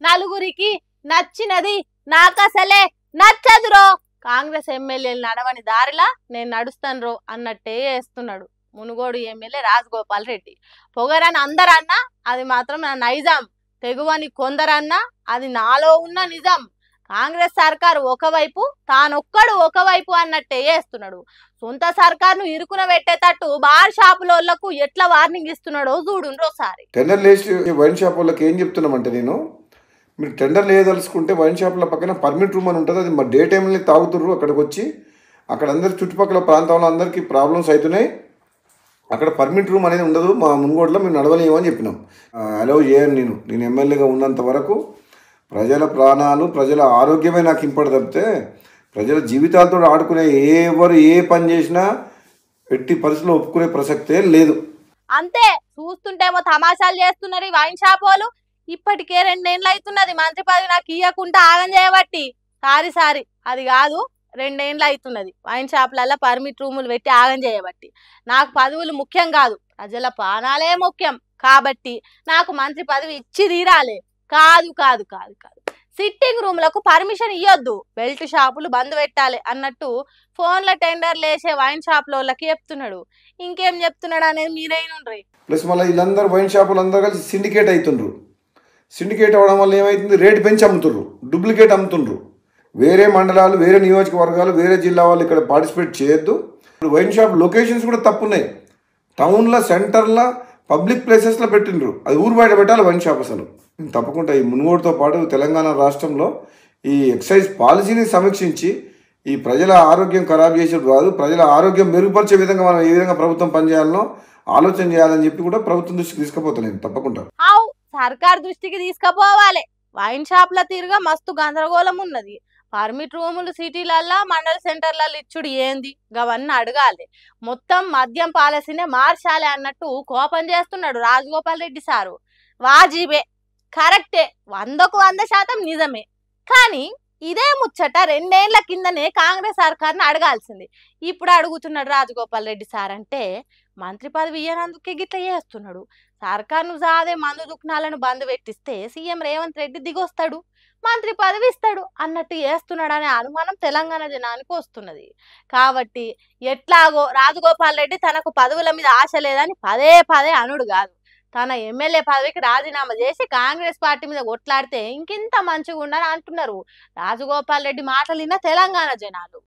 నలుగురికి నచ్చినది నాకసలే నచ్చదురో. కాంగ్రెస్ ఎమ్మెల్యేలు నడవని దారిలా నేను నడుస్తాను రో అన్నట్టే చేస్తున్నాడు మునుగోడు ఎమ్మెల్యే రాజగోపాల్ రెడ్డి. పొగరని అందరన్నా అది మాత్రం నా నైజాం, తెగువని కొందరన్నా అది నాలో ఉన్న నిజం. కాంగ్రెస్ సర్కారు ఒకవైపు తానొక్కడు ఒకవైపు అన్నట్టే చేస్తున్నాడు. సొంత సర్కారును ఇరుకున పెట్టేటట్టు బార్ షాపులకు ఎట్లా వార్నింగ్ ఇస్తున్నాడో చూడుండ్రు ఒకసారి. టెండర్ లేచి వైన్ షాప్ వాళ్ళకి ఏం చెప్తున్నామంటే, మీరు టెండర్ లేదలుచుకుంటే వైన్ షాపుల పక్కన పర్మిట్ రూమ్ అని ఉంటుంది, అది మా డే టైంలో తాగుతుర్రు. అక్కడికి వచ్చి అక్కడ అందరి చుట్టుపక్కల ప్రాంతంలో అందరికీ ప్రాబ్లమ్స్ అవుతున్నాయి, అక్కడ పర్మిట్ రూమ్ అనేది ఉండదు, మా మునుగోడులో మేము నడవలేము అని చెప్పినాం. అలౌ చేయను. నేను ఎమ్మెల్యేగా ఉన్నంత వరకు ప్రజల ప్రాణాలు ప్రజల ఆరోగ్యమే నాకు ఇంపడి తప్పితే ప్రజల జీవితాలతో ఆడుకునే ఎవరు ఏ పని చేసినా ఎట్టి పరిస్థితుల్లో ఒప్పుకునే ప్రసక్తే లేదు. అంతే చూస్తుంటేమో తమాషాలు చేస్తున్నారు ఈ వైన్ షాప్ వాళ్ళు. ఇప్పటికే 2 ఏళ్ళు అవుతున్నది మంత్రి పదవి నాకు ఇయ్యకుండా ఆగం చేయబట్టి. సారీ అది కాదు, 2 ఏళ్ళు అవుతున్నది వైన్ షాపులలో పర్మిట్ రూములు పెట్టి ఆగం చేయబట్టి. నాకు పదవులు ముఖ్యం కాదు, ప్రజల ప్రాణాలే ముఖ్యం. కాబట్టి నాకు మంత్రి పదవి ఇచ్చి తీరాలి. కాదు సిట్టింగ్ రూమ్లకు పర్మిషన్ ఇవ్వద్దు, బెల్ట్ షాపులు బంద్ పెట్టాలి అన్నట్టు ఫోన్ల టెండర్లు వేసే వైన్ షాపులకి చెప్తున్నాడు. ఇంకేం చెప్తున్నాడు అనేది మీరైనా. ప్లస్ మళ్ళీ వీళ్ళందరూ వైన్ షాపులు అందరూ కలిసి సిండికేట్ అవుతుండ్రు. సిండికేట్ అవ్వడం వల్ల ఏమవుతుంది, రేటు పెంచి అమ్ముతుండ్రు, డూప్లికేట్ అమ్ముతుండ్రు. వేరే మండలాలు, వేరే నియోజకవర్గాలు, వేరే జిల్లా వాళ్ళు ఇక్కడ పార్టిసిపేట్ చేయొద్దు. ఇప్పుడు వైన్ షాప్ లొకేషన్స్ కూడా తప్పున్నాయి. టౌన్లో, సెంటర్లో, పబ్లిక్ ప్లేసెస్లో పెట్టిండ్రు. అది ఊరు బయట పెట్టాలి వైన్ షాప్. అసలు తప్పకుండా ఈ మునుగోడుతో పాటు తెలంగాణ రాష్ట్రంలో ఈ ఎక్సైజ్ పాలసీని సమీక్షించి ఈ ప్రజల ఆరోగ్యం ఖరాబ్ చేసేది కాదు, ప్రజల ఆరోగ్యం మెరుగుపరిచే విధంగా మనం ఏ విధంగా ప్రభుత్వం పనిచేయాలనో ఆలోచన చేయాలని చెప్పి కూడా ప్రభుత్వం దృష్టికి తీసుకుపోతాను తప్పకుండా. సర్కార్ దృష్టికి తీసుకుపోవాలి. వైన్ షాప్ల తీరుగా మస్తు గందరగోళం ఉన్నది. పర్మిట్ రూములు సిటీలల్లో, మండల సెంటర్లలో ఇచ్చుడు ఏంది గవన్నీ అడగాలి. మొత్తం మద్యం పాలసీనే మార్చాలి అన్నట్టు కోపం చేస్తున్నాడు రాజగోపాల్ రెడ్డి సారు. వాజీబే, కరెక్టే, 100కు 100% నిజమే. కానీ ఇదే ముచ్చట 2 ఏళ్ల కిందనే కాంగ్రెస్ సర్కార్ని అడగాల్సింది. ఇప్పుడు అడుగుతున్నాడు రాజగోపాల్ రెడ్డి సార్. అంటే మంత్రి పదవి ఇయ్యనందుకే గిట్ల చేస్తున్నాడు. సర్కార్ను సాదే మందు దుకాణాలను బంద్ పెట్టిస్తే సీఎం రేవంత్ రెడ్డి దిగొస్తాడు, మంత్రి పదవి ఇస్తాడు అన్నట్టు చేస్తున్నాడు అనే అనుమానం తెలంగాణ జనానికి వస్తున్నది. కాబట్టి ఎట్లాగో రాజగోపాల్ రెడ్డి తనకు పదవుల మీద ఆశ లేదని పదే అనుడు కాదు, తన ఎమ్మెల్యే పదవికి రాజీనామా చేసి కాంగ్రెస్ పార్టీ మీద కొట్లాడితే ఇంకింత మంచిగా ఉండని అంటున్నారు రాజగోపాల్ రెడ్డి మాటలు విన్న తెలంగాణ జనాలు.